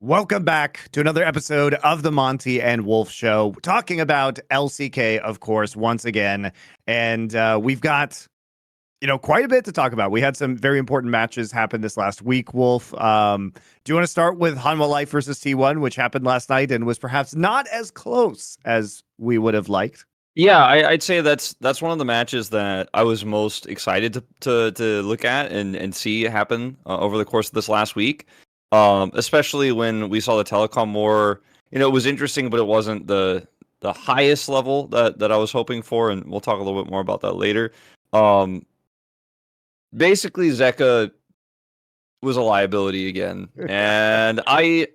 Welcome back to another episode of the Monte and Wolf Show, talking about LCK, of course, once again. And we've got, quite a bit to talk about. We had some very important matches happen this last week, Wolf. Do you want to start with Hanwha Life versus T1, which happened last night and was perhaps not as close as we would have liked? Yeah, I'd say that's one of the matches that I was most excited to look at and see happen over the course of this last week. Especially when we saw the telecom war. It was interesting, but it wasn't the highest level that I was hoping for, and we'll talk a little bit more about that later. Basically, Zeka was a liability again, and I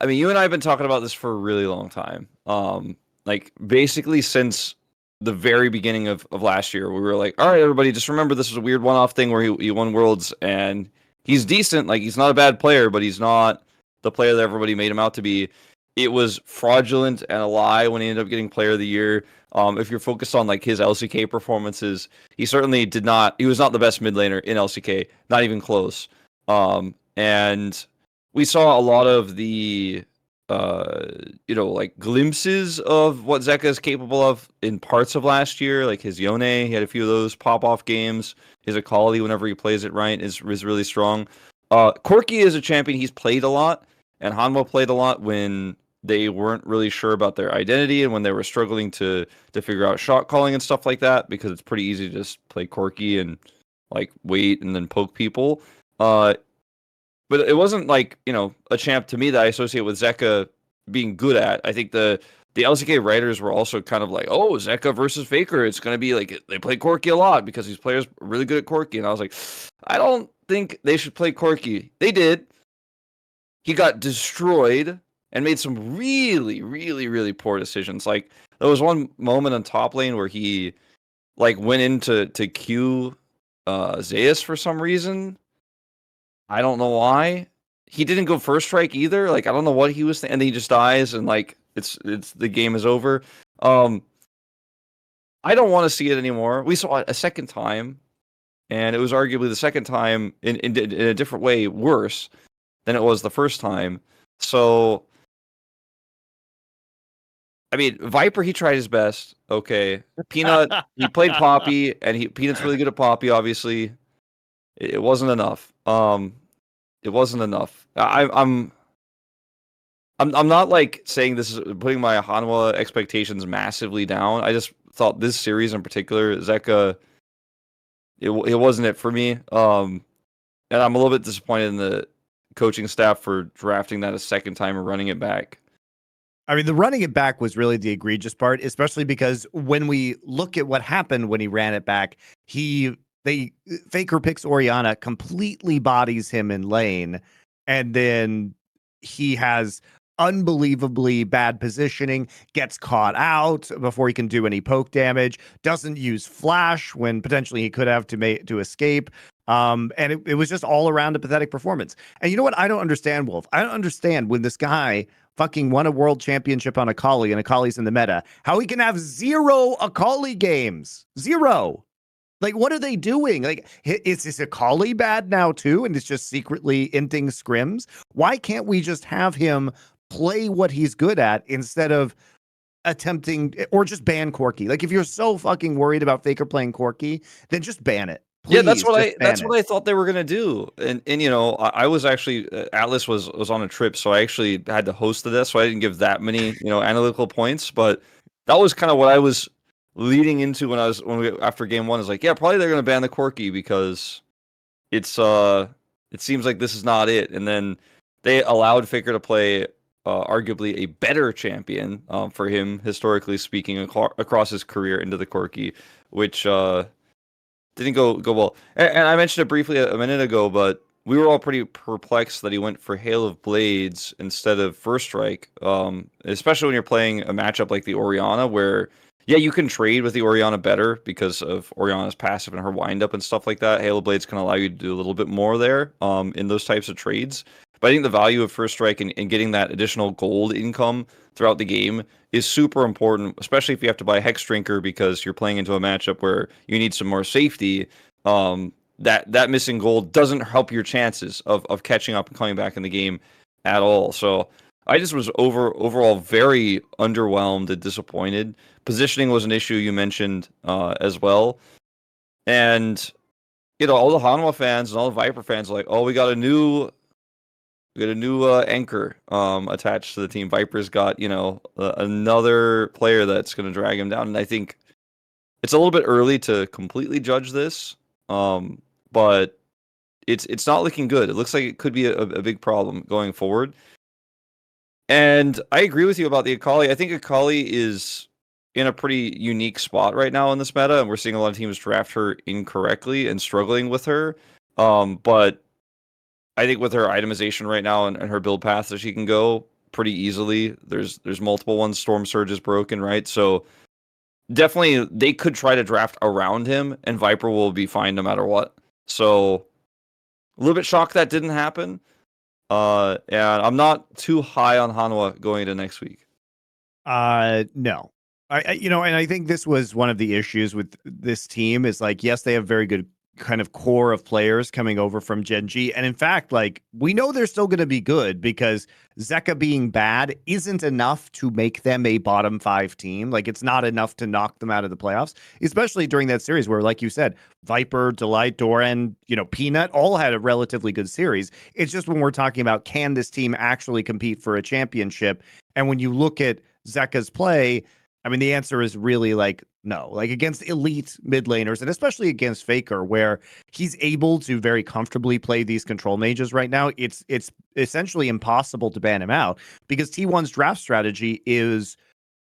mean, you and I have been talking about this for a really long time. Like basically since the very beginning of last year, we were like, all right, everybody, just remember this was a weird one-off thing where he won Worlds, and he's decent. Like, he's not a bad player, but he's not the player that everybody made him out to be. It was fraudulent and a lie when he ended up getting Player of the Year. If you're focused on like his LCK performances, he certainly did not. He was not the best mid laner in LCK, not even close. And we saw a lot of the like glimpses of what Zeka is capable of in parts of last year, like his Yone. He had a few of those pop-off games. His Akali, whenever he plays it right, is really strong. Corki is a champion he's played a lot, and Hanwha played a lot when they weren't really sure about their identity and when they were struggling to figure out shot calling and stuff like that, because it's pretty easy to just play Corki and like wait and then poke people. But it wasn't like, a champ to me that I associate with Zeka being good at. I think the LCK writers were also kind of like, oh, Zeka versus Faker. It's going to be like, they play Corki a lot because these players are really good at Corki. And I was like, I don't think they should play Corki. They did. He got destroyed and made some really, really, really poor decisions. Like, there was one moment on top lane where he like went into Q Zeus for some reason. I don't know why. He didn't go first strike either. Like, I don't know what he was thinking. And then he just dies, and like it's the game is over. I don't want to see it anymore. We saw it a second time, and it was arguably the second time in a different way worse than it was the first time. So, I mean, Viper, he tried his best. Okay, Peanut, he played Poppy, and Peanut's really good at Poppy. Obviously, it wasn't enough. It wasn't enough. I'm not like saying this is putting my Hanwha expectations massively down. I just thought this series in particular, Zeka, it wasn't it for me. And I'm a little bit disappointed in the coaching staff for drafting that a second time and running it back. I mean, the running it back was really the egregious part, especially because when we look at what happened when he ran it back, Faker picks Orianna, completely bodies him in lane, and then he has unbelievably bad positioning, gets caught out before he can do any poke damage, doesn't use flash when potentially he could have to escape. And it was just all around a pathetic performance. And you know what? I don't understand, Wolf. I don't understand when this guy fucking won a world championship on Akali, and Akali's in the meta, how he can have 0 Akali games. 0. Like, what are they doing? Like, is this Akali bad now too, and it's just secretly inting scrims? Why can't we just have him play what he's good at instead of attempting, or just ban Corki? Like, if you're so fucking worried about Faker playing Corki, then just ban it. Please, yeah, that's what I thought they were gonna do. And I was actually Atlas was on a trip, so I actually had to host this, so I didn't give that many analytical points, but that was kind of what I was leading into after game one. Is like, yeah, probably they're gonna ban the Corki because it seems like this is not it. And then they allowed Faker to play arguably a better champion for him, historically speaking, across his career into the Corki, which didn't go well. And I mentioned it briefly a minute ago, but we were all pretty perplexed that he went for Hail of Blades instead of First Strike, especially when you're playing a matchup like the Orianna, where, yeah, you can trade with the Orianna better because of Orianna's passive and her windup and stuff like that. Hail of Blades can allow you to do a little bit more there in those types of trades. But I think the value of First Strike and getting that additional gold income throughout the game is super important, especially if you have to buy Hex Drinker because you're playing into a matchup where you need some more safety. that missing goal doesn't help your chances of catching up and coming back in the game at all. So I just was overall very underwhelmed and disappointed. Positioning was an issue you mentioned as well, and all the Hanwha fans and all the Viper fans are like, oh, we got a new anchor attached to the team. Viper's got another player that's going to drag him down, and I think it's a little bit early to completely judge this, but it's not looking good. It looks like it could be a big problem going forward. And I agree with you about the Akali. I think Akali is in a pretty unique spot right now in this meta, and we're seeing a lot of teams draft her incorrectly and struggling with her. But I think with her itemization right now and her build path that she can go pretty easily, there's multiple ones. Storm Surge is broken, right? So definitely they could try to draft around him, and Viper will be fine no matter what. So a little bit shocked that didn't happen. And I'm not too high on Hanwha going into next week. No. And I think this was one of the issues with this team is like, yes, they have very good kind of core of players coming over from Gen G. And in fact, like, we know they're still going to be good because Zeka being bad isn't enough to make them a bottom 5 team. Like, it's not enough to knock them out of the playoffs, especially during that series where, like you said, Viper, Delight, Doran, Peanut all had a relatively good series. It's just when we're talking about, can this team actually compete for a championship? And when you look at Zeka's play, I mean, the answer is really like no, like against elite mid laners and especially against Faker, where he's able to very comfortably play these control mages right now. It's essentially impossible to ban him out because T1's draft strategy is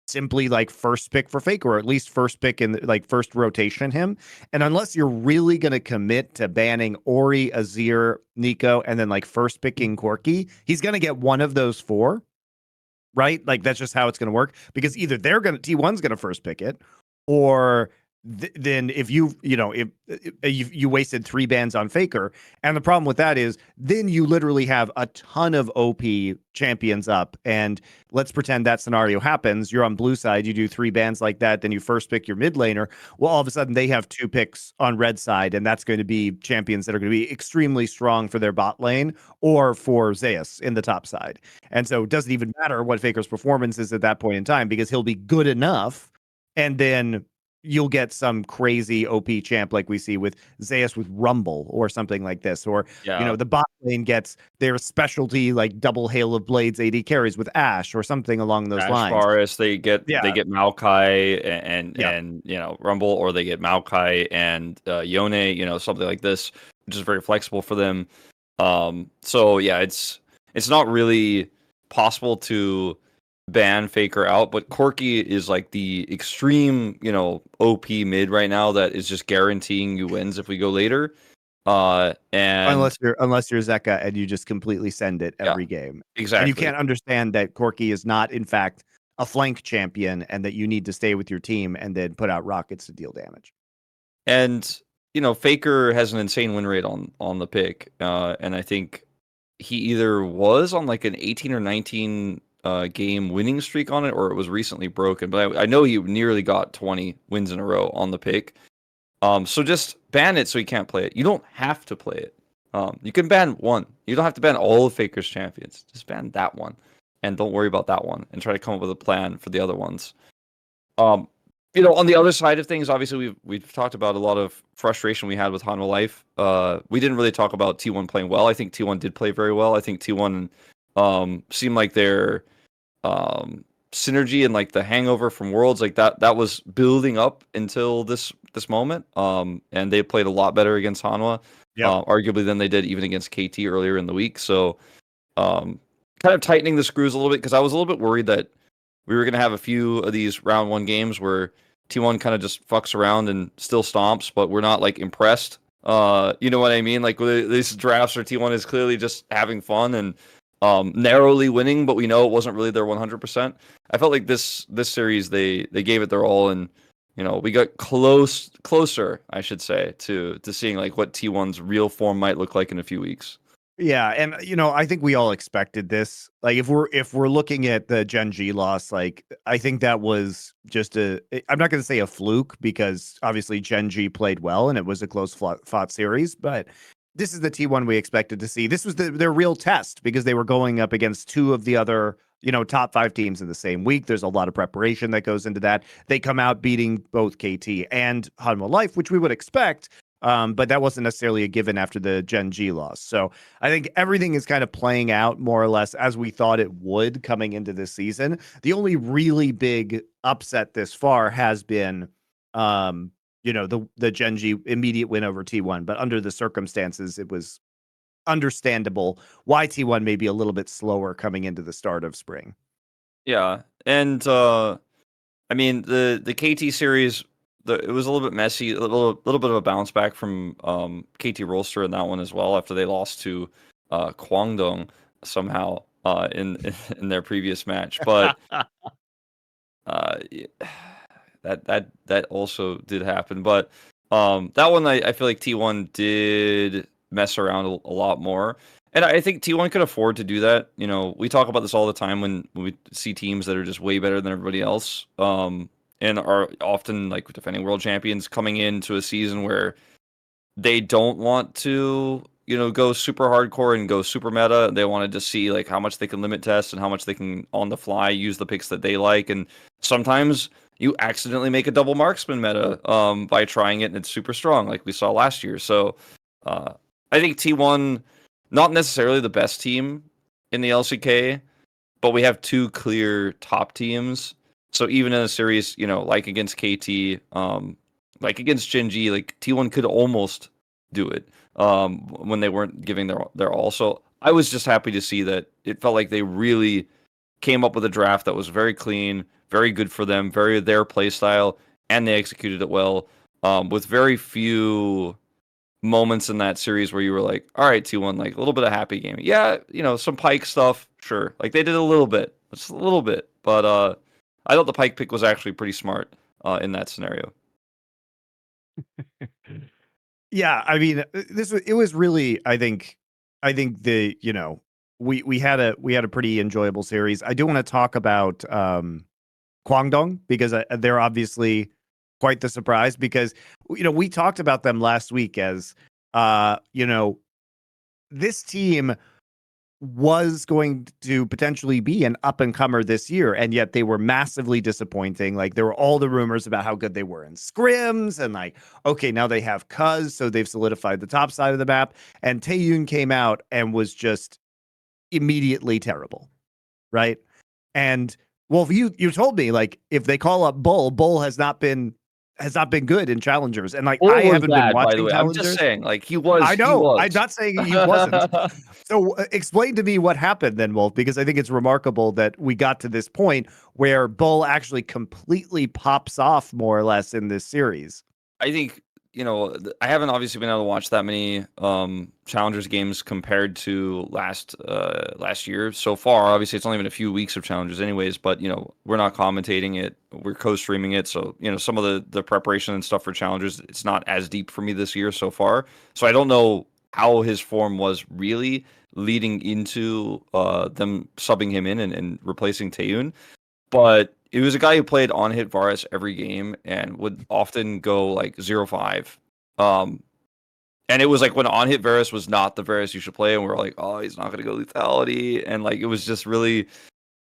simply like first pick for Faker, or at least first pick in like first rotation him. And unless you're really going to commit to banning Ori, Azir, Nico, and then like first picking Corki, he's going to get one of those 4. Right? Like that's just how it's going to work because either T1's going to first pick it, or then if you wasted 3 bans on Faker, and the problem with that is then you literally have a ton of OP champions up, and let's pretend that scenario happens. You're on blue side, you do 3 bans like that, then you first pick your mid laner. Well, all of a sudden they have 2 picks on red side, and that's going to be champions that are going to be extremely strong for their bot lane or for Zeus in the top side. And so it doesn't even matter what Faker's performance is at that point in time because he'll be good enough, and then you'll get some crazy OP champ like we see with Zeus with Rumble or something like this. Or, the bot lane gets their specialty like double Hail of Blades AD carries with Ashe or something along those lines. Forest, they get Maokai and Rumble, or they get Maokai and Yone, something like this, which is very flexible for them. So yeah, it's not really possible to ban Faker out, but Corki is like the extreme, OP mid right now that is just guaranteeing you wins if we go later. And unless you're Zeka and you just completely send it every game. Exactly. And you can't understand that Corki is not in fact a flank champion and that you need to stay with your team and then put out rockets to deal damage. And Faker has an insane win rate on the pick. And I think he either was on like an 18 or 19 game winning streak on it, or it was recently broken, but I know he nearly got 20 wins in a row on the pick. So just ban it so you can't play it. You don't have to play it. You can ban one. You don't have to ban all of Faker's champions. Just ban that one, and don't worry about that one, and try to come up with a plan for the other ones. On the other side of things, obviously we've talked about a lot of frustration we had with Hanwha Life. We didn't really talk about T1 playing well. I think T1 did play very well. I think T1 seemed like their synergy and like the hangover from Worlds, like that was building up until this moment. And they played a lot better against Hanwha, arguably than they did even against KT earlier in the week. So kind of tightening the screws a little bit, because I was a little bit worried that we were going to have a few of these round 1 games where T1 kind of just fucks around and still stomps, but we're not like impressed. You know what I mean? Like these drafts where T1 is clearly just having fun and narrowly winning, but we know it wasn't really their 100%. I felt like this series they gave it their all, and we got closer, I should say, to seeing like what T1's real form might look like in a few weeks. Yeah, and I think we all expected this. Like if we're looking at the Gen G loss, like I think that was just I'm not going to say a fluke because obviously Gen G played well and it was a close fought series, but this is the T1 we expected to see. This was their real test because they were going up against two of the other, top 5 teams in the same week. There's a lot of preparation that goes into that. They come out beating both KT and Hanwha Life, which we would expect. But that wasn't necessarily a given after the Gen G loss. So I think everything is kind of playing out more or less as we thought it would coming into this season. The only really big upset this far has been, the Gen G immediate win over T1. But under the circumstances, it was understandable why T1 may be a little bit slower coming into the start of spring. Yeah, and I mean the KT series. It was a little bit messy, a little bit of a bounce back from KT Rolster in that one as well after they lost to Kwangdong somehow in their previous match. But that also did happen. But that one I feel like T1 did mess around a lot more. And I think T1 could afford to do that. We talk about this all the time when we see teams that are just way better than everybody else. And are often like defending world champions coming into a season where they don't want to, go super hardcore and go super meta. They wanted to see like how much they can limit test and how much they can on the fly use the picks that they like. And sometimes you accidentally make a double marksman meta by trying it and it's super strong, like we saw last year. So I think T1, not necessarily the best team in the LCK, but we have two clear top teams. So even in a series, like against KT, like against Gen G, like T1 could almost do it when they weren't giving their all. So I was just happy to see that it felt like they really came up with a draft that was very clean, very good for them, very their play style, and they executed it well with very few moments in that series where you were like, all right, T1, like a little bit of happy gaming. Yeah, some Pyke stuff, sure. Like they did a little bit, just a little bit. But I thought the Pyke pick was actually pretty smart in that scenario. Yeah, I mean, it was really, I think we had a pretty enjoyable series. I do want to talk about Kwangdong because they're obviously quite the surprise because we talked about them last week as this team was going to potentially be an up and comer this year, and yet they were massively disappointing. Like there were all the rumors about how good they were in scrims, and like, okay, now they have Cuz, so they've solidified the top side of the map. And Taeyun came out and was just immediately terrible, right? And Wolf, you told me like if they call up Bull has not been good in challengers, and like Bull I was haven't been bad, by the watching way. I'm just challengers. saying, like he was. I He know. was. I'm not saying he wasn't. So explain to me what happened then, Wolf, because I think it's remarkable that we got to this point where Bull actually completely pops off more or less in this series. I think I haven't obviously been able to watch that many challengers games compared to last year so far. Obviously, it's only been a few weeks of challengers, anyways. But we're not commentating it; we're co-streaming it. So some of the preparation and stuff for challengers, it's not as deep for me this year so far. So I don't know how his form was really leading into them subbing him in and replacing Taeyun. But it was a guy who played on hit Varus every game and would often go like 0-5. And it was like when on hit Varus was not the Varus you should play, and we are like, oh, he's not gonna go lethality. And like it was just really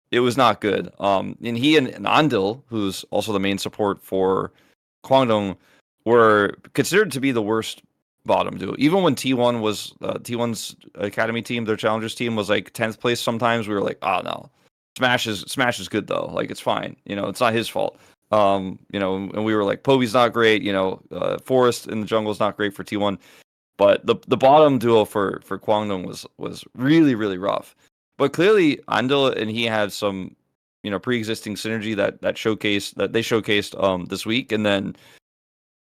it was not good. And he and Andil, who's also the main support for Kwangdong, were considered to be the worst bottom duo. Even when T1 was T1's academy team, their challengers team was like 10th place sometimes, we were like, oh no. Smash is good though. Like it's fine. It's not his fault. And we were like, Poby's not great. Forest in the jungle is not great for T1. But the bottom duo for Kwangdong was really, really rough. But clearly Andil and he had some, pre-existing synergy that they showcased this week. And then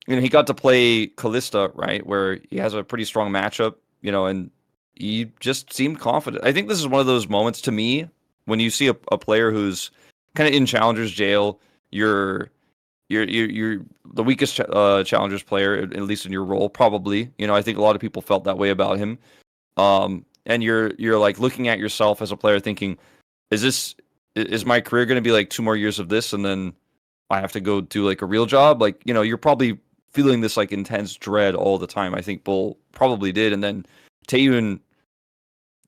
he got to play Kalista, right, where he has a pretty strong matchup, and he just seemed confident. I think this is one of those moments to me when you see a player who's kind of in challengers jail, you're the weakest challengers player, at least in your role, probably. I think a lot of people felt that way about him. and you're like looking at yourself as a player thinking, is my career going to be like 2 more years of this and then I have to go do like a real job? Like, you're probably feeling this like intense dread all the time. I think Bull probably did. And then Taeyun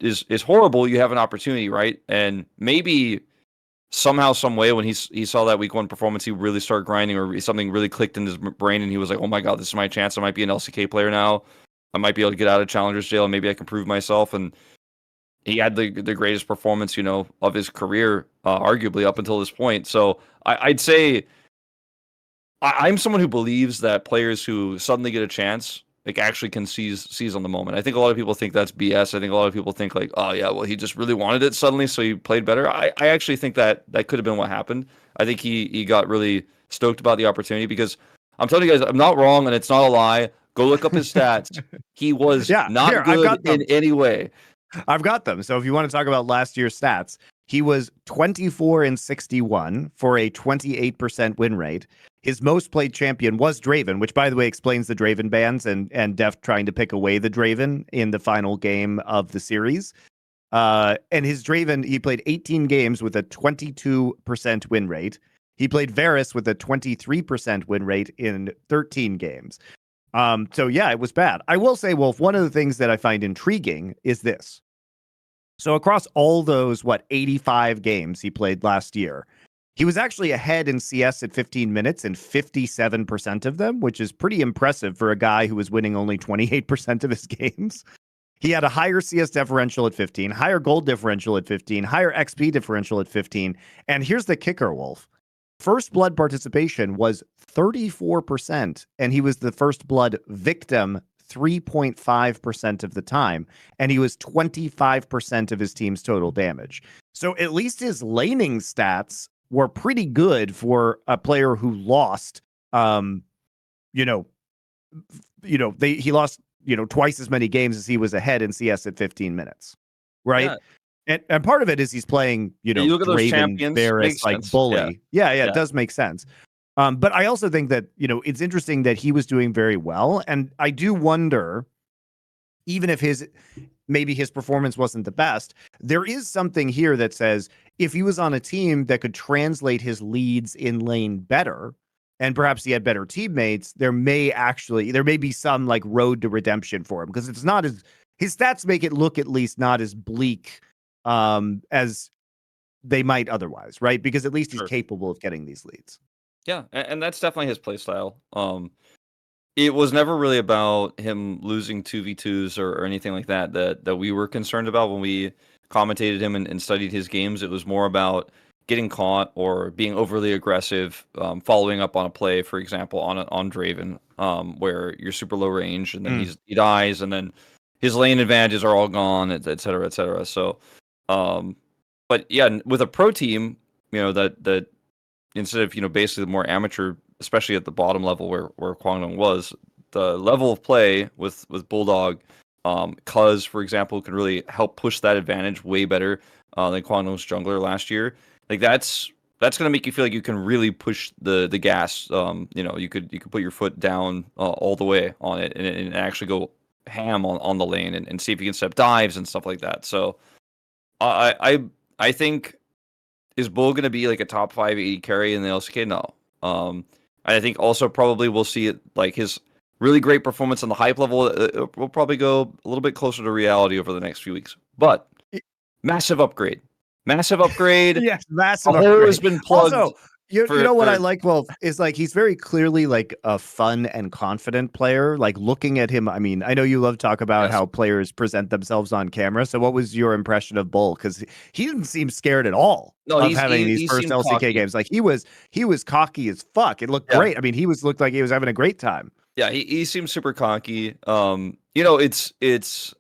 is horrible. You have an opportunity, right? And maybe somehow, some way, when he saw that week 1 performance, he really started grinding, or something really clicked in his brain, and he was like, "Oh my god, this is my chance. I might be an LCK player now. I might be able to get out of Challengers jail, and maybe I can prove myself." And he had the greatest performance, of his career, arguably up until this point. So I'd say I'm someone who believes that players who suddenly get a chance, like, actually can seize on the moment. I think a lot of people think that's BS. I think a lot of people think like, oh yeah, well, he just really wanted it suddenly, so he played better. I actually think that could have been what happened. I think he got really stoked about the opportunity, because I'm telling you guys, I'm not wrong, and it's not a lie. Go look up his stats. He was not I've good got them. in any way. I've got them. So if you want to talk about last year's stats, he was 24-61 for a 28% win rate. His most played champion was Draven, which, by the way, explains the Draven bans and Def trying to pick away the Draven in the final game of the series. And his Draven, he played 18 games with a 22% win rate. He played Varus with a 23% win rate in 13 games. So yeah, it was bad. I will say, Wolf, one of the things that I find intriguing is this. So across all those, 85 games he played last year, he was actually ahead in CS at 15 minutes in 57% of them, which is pretty impressive for a guy who was winning only 28% of his games. He had a higher CS differential at 15, higher gold differential at 15, higher XP differential at 15. And here's the kicker, Wolf. First blood participation was 34%, and he was the first blood victim 3.5% of the time, and he was 25% of his team's total damage. So at least his laning stats were pretty good for a player who lost. He lost twice as many games as he was ahead in CS at 15 minutes, right? Yeah. And part of it is he's playing, you look at those Draven, champions, Varus, like sense. bully. Yeah, it does make sense. But I also think that, it's interesting that he was doing very well. And I do wonder, even if maybe his performance wasn't the best, there is something here that says if he was on a team that could translate his leads in lane better, and perhaps he had better teammates, there may be some like road to redemption for him, because it's not his stats make it look at least not as bleak as they might otherwise, right? Because at least he's capable of getting these leads. Yeah, and that's definitely his play style. It was never really about him losing 2v2s or anything like that we were concerned about when we commentated him and studied his games. It was more about getting caught or being overly aggressive, following up on a play, for example, on Draven, where you're super low range and then he dies, and then his lane advantages are all gone, et cetera, et cetera. So, but yeah, with a pro team, that instead of basically the more amateur, especially at the bottom level where Kwangdong was, the level of play with Bulldog, Cuz, for example, can really help push that advantage way better than Kwangdong's jungler last year. Like that's going to make you feel like you can really push the gas. You could put your foot down all the way on it and actually go ham on the lane and see if you can set up dives and stuff like that. So I think, is Bull going to be like a top 5 AD carry in the LCK? No. I think also probably we'll see it, like his really great performance on the hype level will probably go a little bit closer to reality over the next few weeks. But massive upgrade. Yes, massive upgrade. Hole has been plugged. Also, you know what I like, Wolf, is like he's very clearly like a fun and confident player. Like looking at him, I mean, I know you love to talk about how players present themselves on camera. So what was your impression of Bull? Because he didn't seem scared at all of having these first LCK cocky. games. Like he was cocky as fuck. It looked great. I mean, looked like he was having a great time. Yeah, he seems super cocky. It's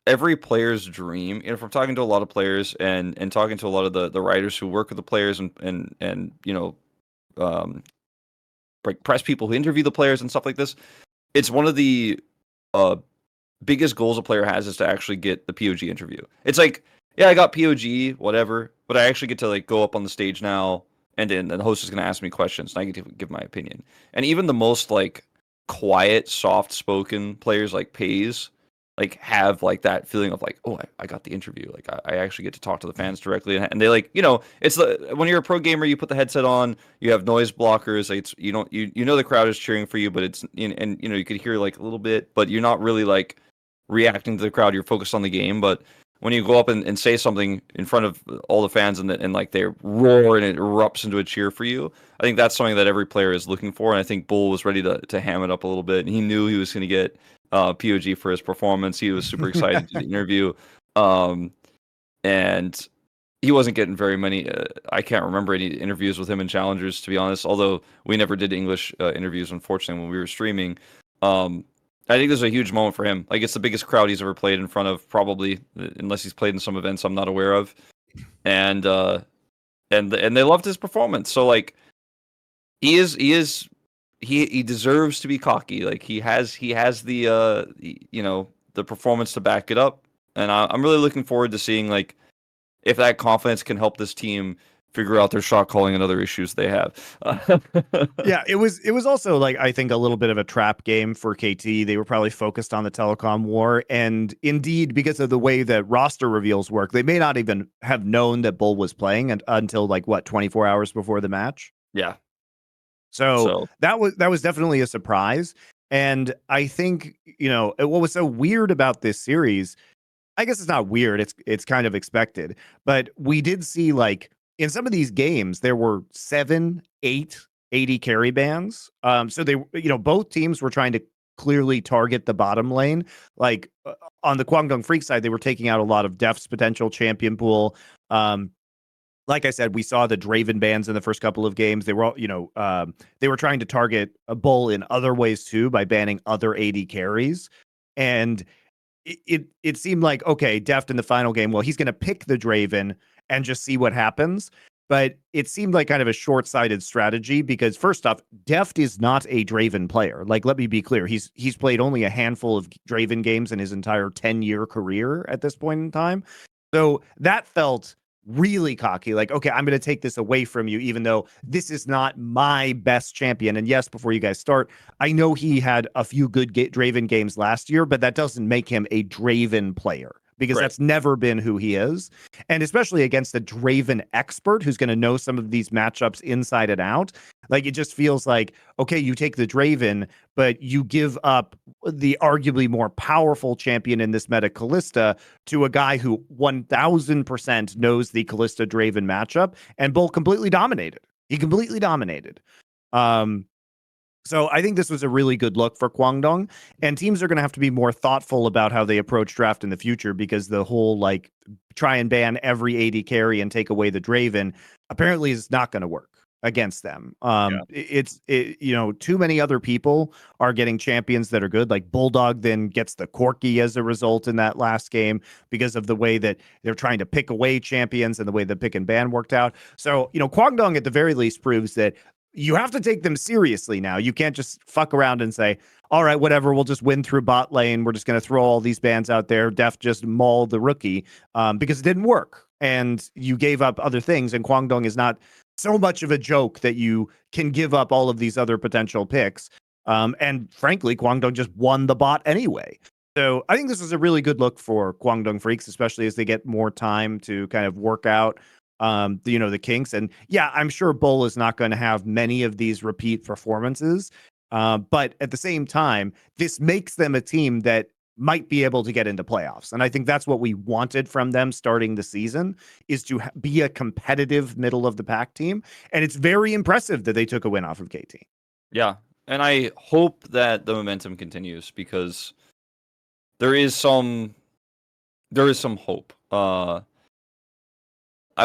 every player's dream. If I'm talking to a lot of players and talking to a lot of the writers who work with the players and like press people who interview the players and stuff like this, it's one of the biggest goals a player has is to actually get the POG interview. It's like, yeah, I got POG, whatever, but I actually get to like go up on the stage now, and then the host is going to ask me questions, and I get to give my opinion. And even the most like quiet, soft-spoken players like Pays, like have like that feeling of like, oh, I got the interview. Like I actually get to talk to the fans directly, and they like, it's when you're a pro gamer, you put the headset on, you have noise blockers. Like it's you don't you know the crowd is cheering for you, but it's and you could hear like a little bit, but you're not really like reacting to the crowd. You're focused on the game, but when you go up and say something in front of all the fans and like they roar and it erupts into a cheer for you, I think that's something that every player is looking for. And I think Bull was ready to ham it up a little bit. And he knew he was going to get POG for his performance. He was super excited to do the interview. And he wasn't getting very many. I can't remember any interviews with him in Challengers, to be honest, although we never did English interviews, unfortunately, when we were streaming. I think this is a huge moment for him. Like, it's the biggest crowd he's ever played in front of, probably, unless he's played in some events I'm not aware of. And they loved his performance. So like, he deserves to be cocky. Like he has the the performance to back it up. And I'm really looking forward to seeing like if that confidence can help this team figure out their shot calling and other issues they have. Yeah, it was also like, I think, a little bit of a trap game for KT. They were probably focused on the telecom war, and indeed, because of the way that roster reveals work, they may not even have known that Bull was playing until like 24 hours before the match. Yeah. So that was definitely a surprise. And I think, what was so weird about this series, I guess it's not weird, it's kind of expected, but we did see like in some of these games, there were 7, 8 AD carry bans. So they, both teams were trying to clearly target the bottom lane. Like on the Guangdong Freak side, they were taking out a lot of Def's potential champion pool. Like I said, we saw the Draven bans in the first couple of games. They were all, they were trying to target a Bull in other ways too by banning other AD carries. And it seemed like, okay, Deft in the final game, well, he's going to pick the Draven and just see what happens. But it seemed like kind of a short-sighted strategy because, first off, Deft is not a Draven player. Like, let me be clear. He's played only a handful of Draven games in his entire 10-year career at this point in time. So that felt really cocky. Like, okay, I'm going to take this away from you, even though this is not my best champion. And yes, before you guys start, I know he had a few good Draven games last year, but that doesn't make him a Draven player, because that's never been who he is. And especially against a Draven expert who's going to know some of these matchups inside and out. Like, it just feels like, okay, you take the Draven, but you give up the arguably more powerful champion in this meta, Kalista, to a guy who 1000% knows the Kalista Draven matchup, and Bull completely dominated. He completely dominated. So I think this was a really good look for Guangdong, and teams are going to have to be more thoughtful about how they approach draft in the future, because the whole like try and ban every AD carry and take away the Draven apparently is not going to work against them. It's too many other people are getting champions that are good. Like Bulldog then gets the Corki as a result in that last game because of the way that they're trying to pick away champions and the way the pick and ban worked out. So, Guangdong at the very least proves that you have to take them seriously now. You can't just fuck around and say, all right, whatever, we'll just win through bot lane. We're just going to throw all these bans out there. Def just mauled the rookie because it didn't work. And you gave up other things. And Guangdong is not so much of a joke that you can give up all of these other potential picks. And frankly, Guangdong just won the bot anyway. So I think this is a really good look for Guangdong Freaks, especially as they get more time to kind of work out the kinks. And yeah, I'm sure Bull is not going to have many of these repeat performances. But at the same time, this makes them a team that might be able to get into playoffs. And I think that's what we wanted from them starting the season, is to be a competitive middle of the pack team. And it's very impressive that they took a win off of KT. Yeah. And I hope that the momentum continues, because there is some hope. I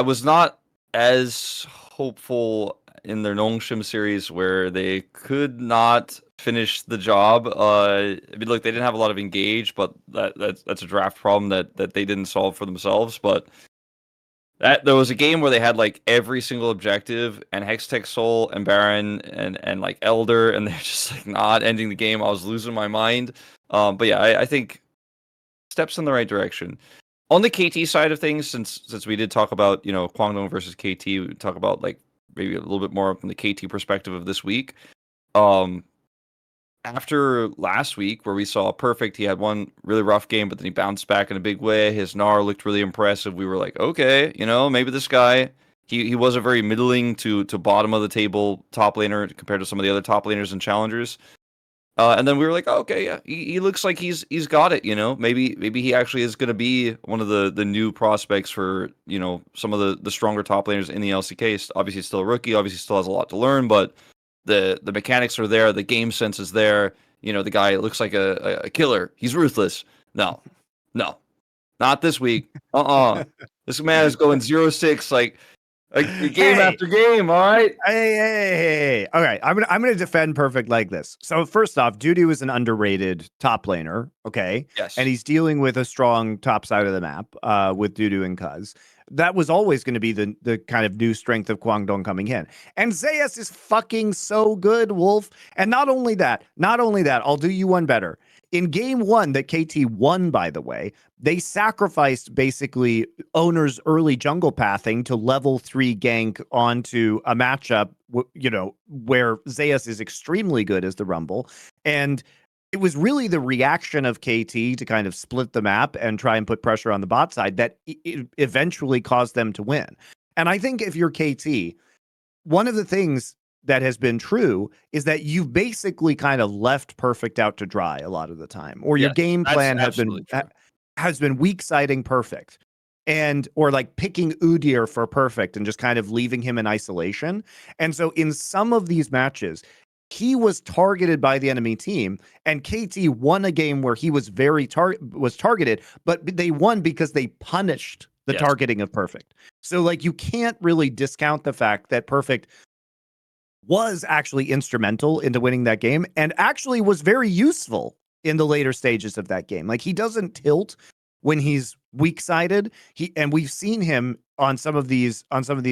was not as hopeful in their Nongshim series, where they could not finish the job. I mean, look, they didn't have a lot of engage, but that's a draft problem that they didn't solve for themselves. But there was a game where they had like every single objective, and Hextech Soul and Baron and like Elder, and they're just like not ending the game. I was losing my mind. But yeah, I think steps in the right direction. On the KT side of things, since we did talk about, Guangdong versus KT, we talk about like maybe a little bit more from the KT perspective of this week. after last week where we saw PerfecT, he had one really rough game, but then he bounced back in a big way. His NAR looked really impressive. We were like, okay, maybe this guy, he was a very middling to bottom of the table top laner compared to some of the other top laners and challengers. And then we were like, oh, okay, yeah, he looks like he's got it. Maybe he actually is going to be one of the new prospects for some of the stronger top laners in the LCK. Obviously, still a rookie. Obviously, still has a lot to learn, but the mechanics are there. The game sense is there. The guy looks like a killer. He's ruthless. No, not this week. This man is going 0-6 like game after game. All right. Hey. All right. I'm gonna defend PerfecT like this. So first off, Dudu is an underrated top laner. Okay. Yes. And he's dealing with a strong top side of the map with Dudu and Cuz. That was always going to be the kind of new strength of Guangdong coming in. And Zeus is fucking so good, Wolf. And not only that, I'll do you one better. In game 1 that KT won, by the way, they sacrificed basically owner's early jungle pathing to level 3 gank onto a matchup, where Zeus is extremely good as the Rumble. And it was really the reaction of KT to kind of split the map and try and put pressure on the bot side that it eventually caused them to win. And I think if you're KT, one of the things that has been true is that you've basically kind of left PerfecT out to dry a lot of the time, or your game plan has been weak siding PerfecT or like picking Udyr for PerfecT and just kind of leaving him in isolation. And so in some of these matches, he was targeted by the enemy team, and KT won a game where he was targeted, but they won because they punished the targeting of PerfecT. So like you can't really discount the fact that PerfecT was actually instrumental into winning that game and actually was very useful in the later stages of that game. Like he doesn't tilt when he's weak-sided. And we've seen him on some of these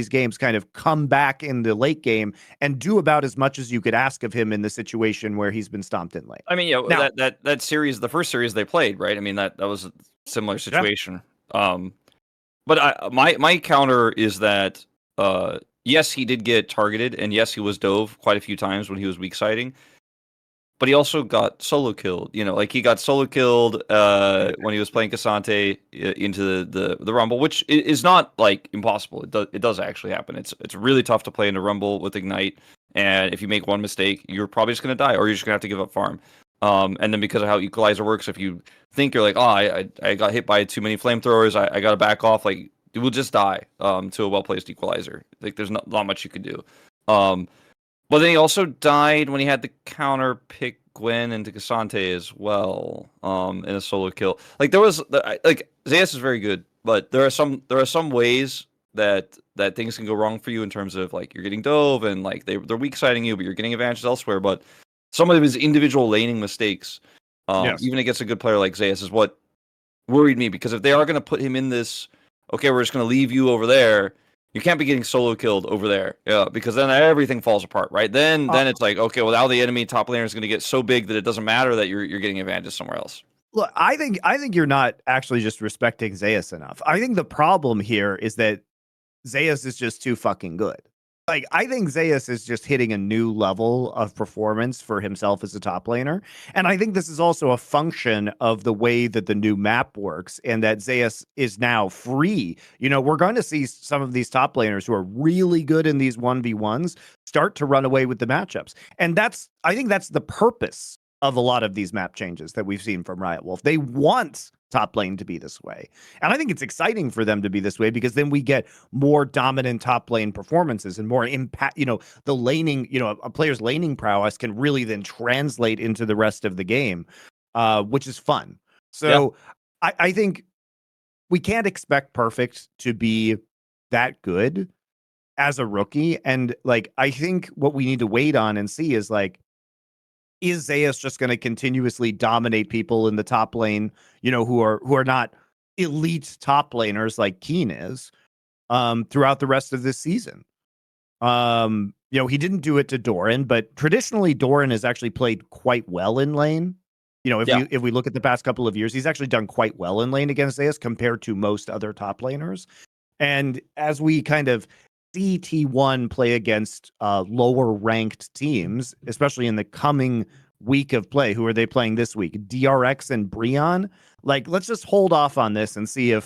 games kind of come back in the late game and do about as much as you could ask of him in the situation where he's been stomped in late. I mean, now, that series, the first series they played, right? I mean, that was a similar situation. Yeah. But my counter is that yes, he did get targeted, and yes, he was dove quite a few times when he was weak siding. But he also got solo killed. Like he got solo killed when he was playing Cassante into the Rumble, which is not like impossible. It does actually happen. It's really tough to play in a Rumble with Ignite, and if you make one mistake, you're probably just gonna die, or you're just gonna have to give up farm. And then because of how Equalizer works, if you think you're like, oh, I got hit by too many flamethrowers, I got to back off, like you will just die to a well-placed Equalizer. Like there's not much you could do. But then he also died when he had the counter pick Gwen into Cassante as well in a solo kill. Like there was Zeus is very good, but there are some ways that things can go wrong for you in terms of like you're getting dove and like they're weak siding you, but you're getting advantages elsewhere. But some of his individual laning mistakes, even against a good player like Zeus, is what worried me, because if they are going to put him in this, okay, we're just going to leave you over there, you can't be getting solo killed over there, because then everything falls apart, right? Then it's like, okay, well now the enemy top laner is going to get so big that it doesn't matter that you're getting advantage somewhere else. Look, I think you're not actually just respecting Zeus enough. I think the problem here is that Zeus is just too fucking good. Like, I think Zeus is just hitting a new level of performance for himself as a top laner. And I think this is also a function of the way that the new map works and that Zeus is now free. We're going to see some of these top laners who are really good in these 1v1s start to run away with the matchups. And I think that's the purpose of a lot of these map changes that we've seen from Riot Wolf. They want top lane to be this way. And I think it's exciting for them to be this way, because then we get more dominant top lane performances and more impact. The laning, a player's laning prowess can really then translate into the rest of the game, which is fun. So I think we can't expect PerfecT to be that good as a rookie. And like, I think what we need to wait on and see is like, is Zeus just going to continuously dominate people in the top lane, who are not elite top laners like Keen is, throughout the rest of this season? He didn't do it to Doran, but traditionally Doran has actually played quite well in lane. If we look at the past couple of years, he's actually done quite well in lane against Zeus compared to most other top laners. And as we kind of see T1 play against lower ranked teams, especially in the coming week of play. Who are they playing this week? DRX and Breon. Like, let's just hold off on this and see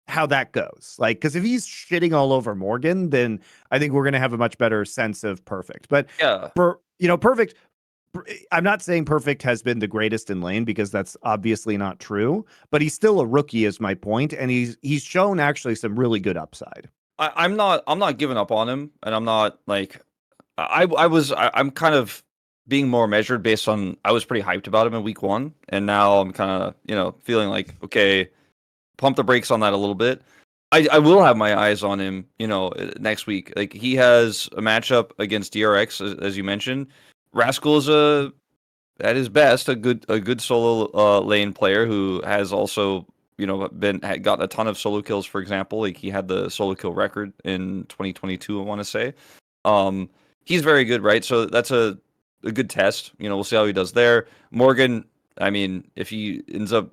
how that goes. Like, because if he's shitting all over Morgan, then I think we're going to have a much better sense of PerfecT. But for PerfecT, I'm not saying PerfecT has been the greatest in lane, because that's obviously not true, but he's still a rookie is my point, and he's shown actually some really good upside. I'm not giving up on him, and I'm not like I'm kind of being more measured based on I was pretty hyped about him in week 1, and now I'm kind of feeling like, okay, pump the brakes on that a little bit. I will have my eyes on him, next week. Like, he has a matchup against DRX, as you mentioned. Rascal is at his best a good solo lane player who has also gotten a ton of solo kills. For example, like, he had the solo kill record in 2022, I want to say. He's very good, right? So that's a good test. We'll see how he does there. Morgan, I mean, if he ends up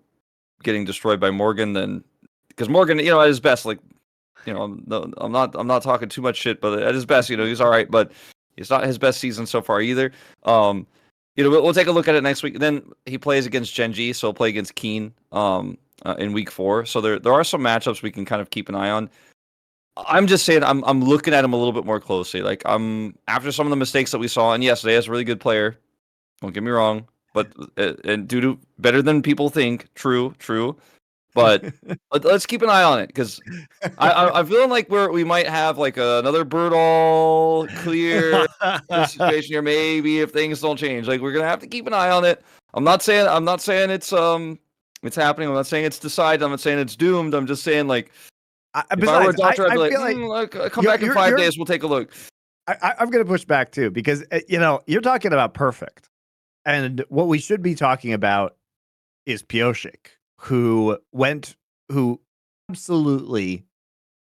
getting destroyed by Morgan, then because Morgan, at his best, like, I'm not talking too much shit, but at his best, he's all right, but it's not his best season so far either. We'll take a look at it next week. Then he plays against Genji, so he'll play against Keen in week 4. So there are some matchups we can kind of keep an eye on. I'm just saying I'm looking at him a little bit more closely. Like, after some of the mistakes that we saw, and yes, Zea's a really good player. Don't get me wrong, but and due to better than people think, true. But let's keep an eye on it, because I'm feeling like we might have like another bird all clear situation here. Maybe if things don't change, like, we're gonna have to keep an eye on it. I'm not saying it's happening. I'm not saying it's decided. I'm not saying it's doomed. I'm just saying, like, if I were a doctor, I'd be like, come back in 5 days. We'll take a look. I'm gonna push back too, because you're talking about PerfecT, and what we should be talking about is Pyosik, who absolutely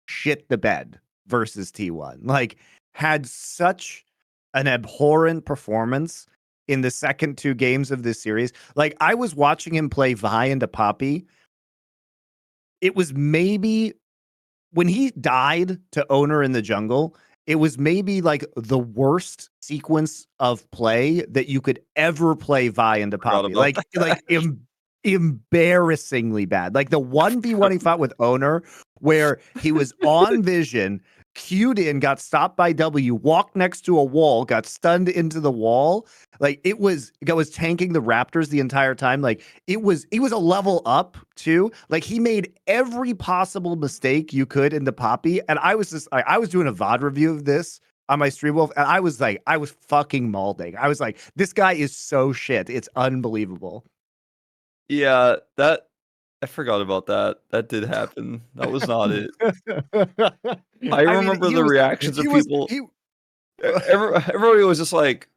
shit the bed versus T1. Like, had such an abhorrent performance in the second 2 games of this series. Like, I was watching him play Vi into Poppy. It was maybe when he died to Owner in the jungle, it was maybe like the worst sequence of play that you could ever play Vi into Poppy. Like embarrassingly bad. Like, the 1v1 he fought with Owner, where he was on vision, queued in, got stopped by W, walked next to a wall, got stunned into the wall. Like, it was tanking the Raptors the entire time. Like, he was a level up too. Like, he made every possible mistake you could in the Poppy. And I was doing a VOD review of this on my stream, Wolf, and I was fucking mauling. I was like, this guy is so shit. It's unbelievable. Yeah, I forgot about that. That did happen. That was not it. I remember the reactions of people. Everybody was just like,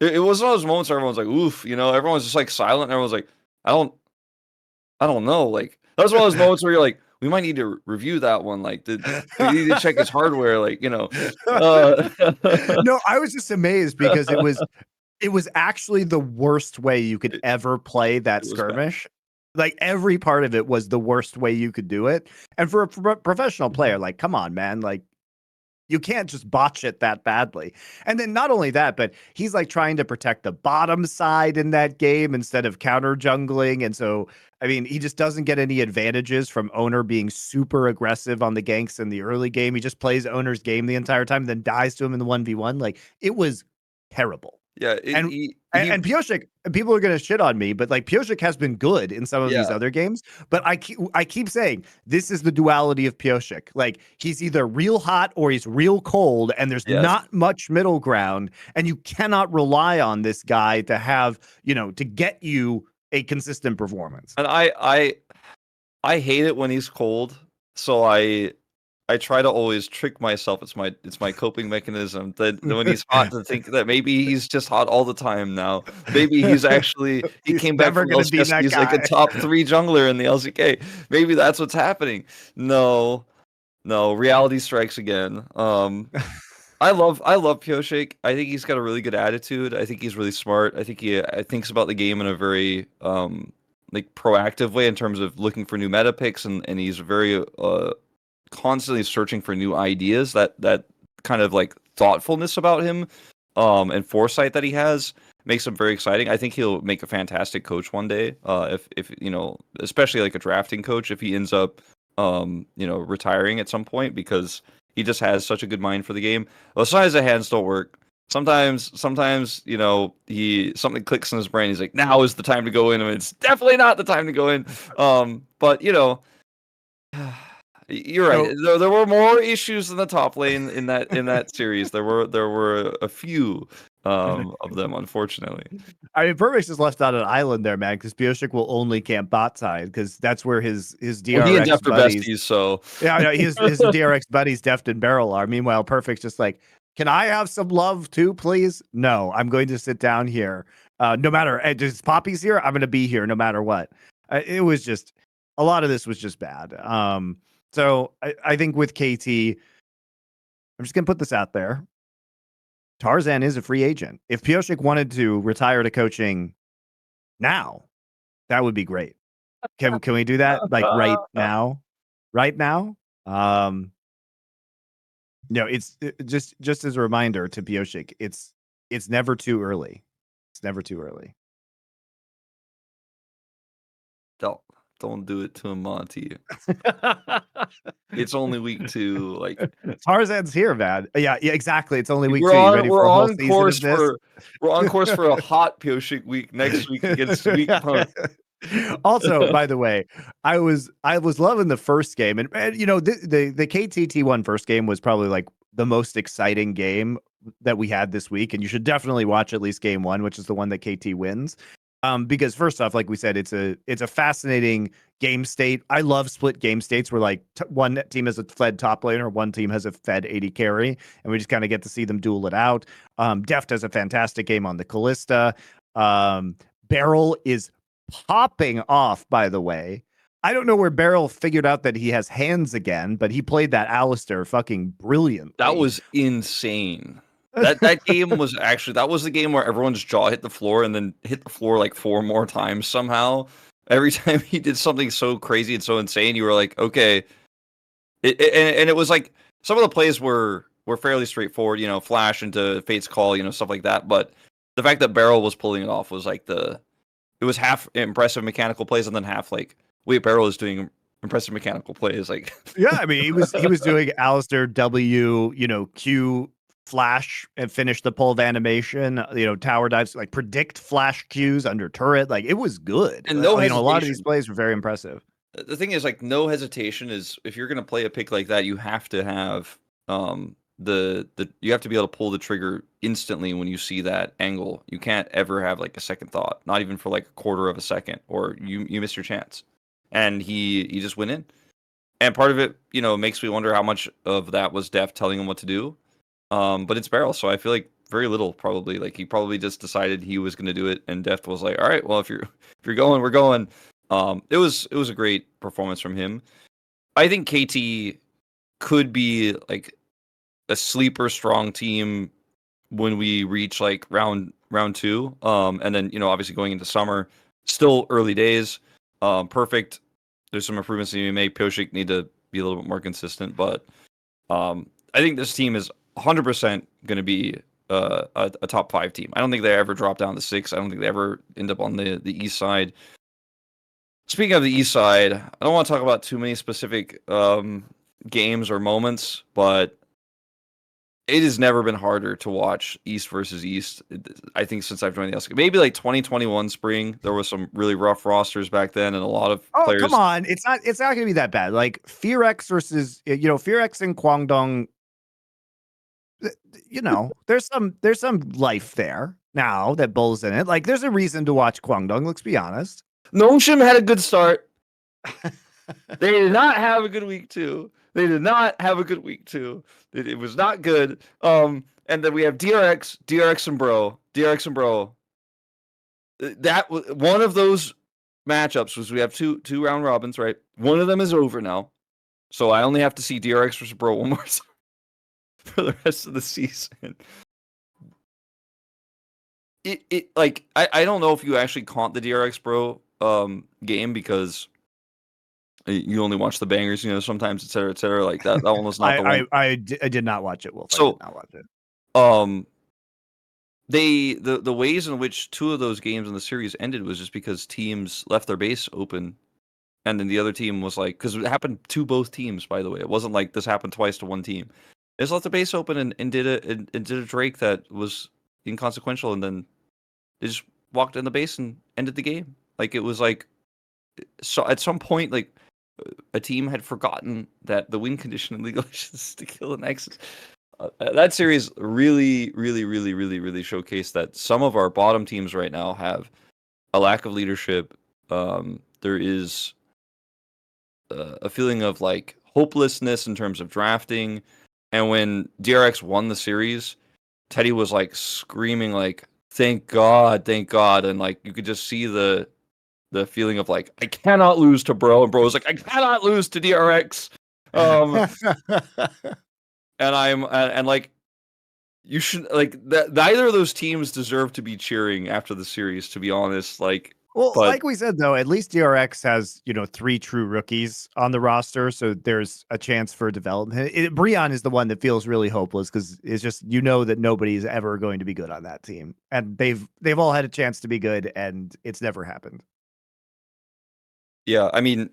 it was one of those moments where everyone's like, oof, everyone's just like silent. And everyone's like, I don't know. Like, that was one of those moments where you're like, we might need to review that one. Like, we need to check his hardware. Like, No, I was just amazed, because it was actually the worst way you could ever play that skirmish. Like, every part of it was the worst way you could do it. And for a professional player, like, come on, man. Like, you can't just botch it that badly. And then not only that, but he's like trying to protect the bottom side in that game instead of counter jungling. And so, I mean, he just doesn't get any advantages from Owner being super aggressive on the ganks in the early game. He just plays Owner's game the entire time, then dies to him in the 1v1. Like, it was terrible. Yeah, and Pyosik, people are going to shit on me, but like, Pyosik has been good in some of these other games. But I keep saying, this is the duality of Pyosik. Like, he's either real hot or he's real cold, and there's not much middle ground. And you cannot rely on this guy to have, to get you a consistent performance. And I hate it when he's cold. So I try to always trick myself. It's my coping mechanism that when he's hot, to think that maybe he's just hot all the time now. Maybe he came back from LCS, he's like a top 3 jungler in the LCK. Maybe that's what's happening. No, reality strikes again. I love Pyosik. I think he's got a really good attitude. I think he's really smart. I think he thinks about the game in a very like proactive way in terms of looking for new meta picks, and he's very constantly searching for new ideas. That kind of like thoughtfulness about him and foresight that he has. makes him very exciting. I think he'll make a fantastic coach one day. If especially like a drafting coach, if he ends up retiring at some point, because he just has such a good mind for the game. Well, sometimes the hands don't work. Sometimes he something clicks in his brain. He's like, now is the time to go in, and it's definitely not the time to go in. But you're right. There were more issues in the top lane in that series. There were a few of them, unfortunately. I mean, PerfecT is left on an island there, man, because Pyosik will only camp bot side because that's where his DRX well, he and Deft buddies. Are besties, so yeah, his DRX buddies, Deft and Beryl, are. Meanwhile, PerfecT's just like, can I have some love too, please? No, I'm going to sit down here. No matter, just Poppy's here, I'm going to be here no matter what. It was just, a lot of this was just bad. So I think with KT, I'm just going to put this out there. Tarzan is a free agent. If Pyosik wanted to retire to coaching now, that would be great. Can we do that like right now? Right now? It's just as a reminder to Pyosik, it's never too early. It's never too early. Don't do it to him, Monty. It's only week 2. Like Tarzan's here, man. Yeah, exactly. It's only week 2. We're You ready for a whole season of this? We're on course for a hot Pyosik week next week against weak opponent. Also, by the way, I was loving the first game, and the KTT1 first game was probably like the most exciting game that we had this week, and you should definitely watch at least game 1, which is the one that KT wins. Because first off, like we said, it's a fascinating game state. I love split game states where like one team has a fed top laner, one team has a fed AD carry, and we just kind of get to see them duel it out. Deft has a fantastic game on the Callista. Beryl is popping off, by the way. I don't know where Beryl figured out that he has hands again, but he played that Alistair fucking brilliantly. That was insane. That game was actually, that was the game where everyone's jaw hit the floor and then hit the floor like 4 more times somehow. Every time he did something so crazy and so insane, you were like, okay. And it was like, some of the plays were fairly straightforward, flash into Fate's Call, stuff like that. But the fact that Beryl was pulling it off was like it was half impressive mechanical plays and then half like, wait, Beryl is doing impressive mechanical plays. Like, yeah, I mean, he was doing Alistair W, Q flash and finish the pull of animation, tower dives, like predict flash Qs under turret. Like it was good. And no a lot of these plays were very impressive. The thing is, like, no hesitation is, if you're going to play a pick like that, you have to have you have to be able to pull the trigger instantly when you see that angle. You can't ever have like a second thought, not even for like a quarter of a second, or you miss your chance. And he just went in. And part of it, makes me wonder how much of that was Deft telling him what to do. But it's Beryl, so I feel like very little probably. Like he probably just decided he was going to do it, and Deft was like, "All right, well if you're going, we're going." It was a great performance from him. I think KT could be like a sleeper strong team when we reach like round 2. And then obviously going into summer, still early days. PerfecT. There's some improvements that you make. Pyosik need to be a little bit more consistent, but I think this team is 100% going to be a top 5 team. I don't think they ever drop down to 6. I don't think they ever end up on the east side. Speaking of the east side, I don't want to talk about too many specific games or moments, but it has never been harder to watch East versus East, I think, since I've joined the LCK. Maybe like 2021 spring, there was some really rough rosters back then, and a lot of players. Oh, come on. It's not going to be that bad. Like FearX versus, FearX and Kwangdong, there's some life there now that Bull's in it. Like there's a reason to watch Kwangdong, let's be honest. Noshim had a good start. They did not have a good week 2. It was not good. And then we have DRX and Bro. That was one of those matchups. Was we have two round robins, right? One of them is over now, so I only have to see DRX versus Bro one more time for the rest of the season. It like I don't know if you actually caught the DRX Bro game, because you only watch the bangers, sometimes, et cetera. Like that one was not the one. I did not watch it, Wolf. So, I did not watch it. the ways in which two of those games in the series ended was just because teams left their base open, and then the other team was like, because it happened to both teams, by the way. It wasn't like this happened twice to one team. They just left the base open and did a Drake that was inconsequential, and then they just walked in the base and ended the game. Like, it was like, so at some point, like, a team had forgotten that the win condition in League of Legends is to kill an Nexus. That series really showcased that some of our bottom teams right now have a lack of leadership. There is a feeling of like hopelessness in terms of drafting, and when DRX won the series, Teddy was like screaming like, thank God, and like you could just see the feeling of like, I cannot lose to Bro, and Bro was like, I cannot lose to DRX. And like, you should like that. Neither of those teams deserve to be cheering after the series, to be honest. Like, well, but like we said though, at least DRX has 3 true rookies on the roster, so there's a chance for development. Breon is the one that feels really hopeless because it's just that nobody's ever going to be good on that team, and they've all had a chance to be good, and it's never happened. yeah, I mean,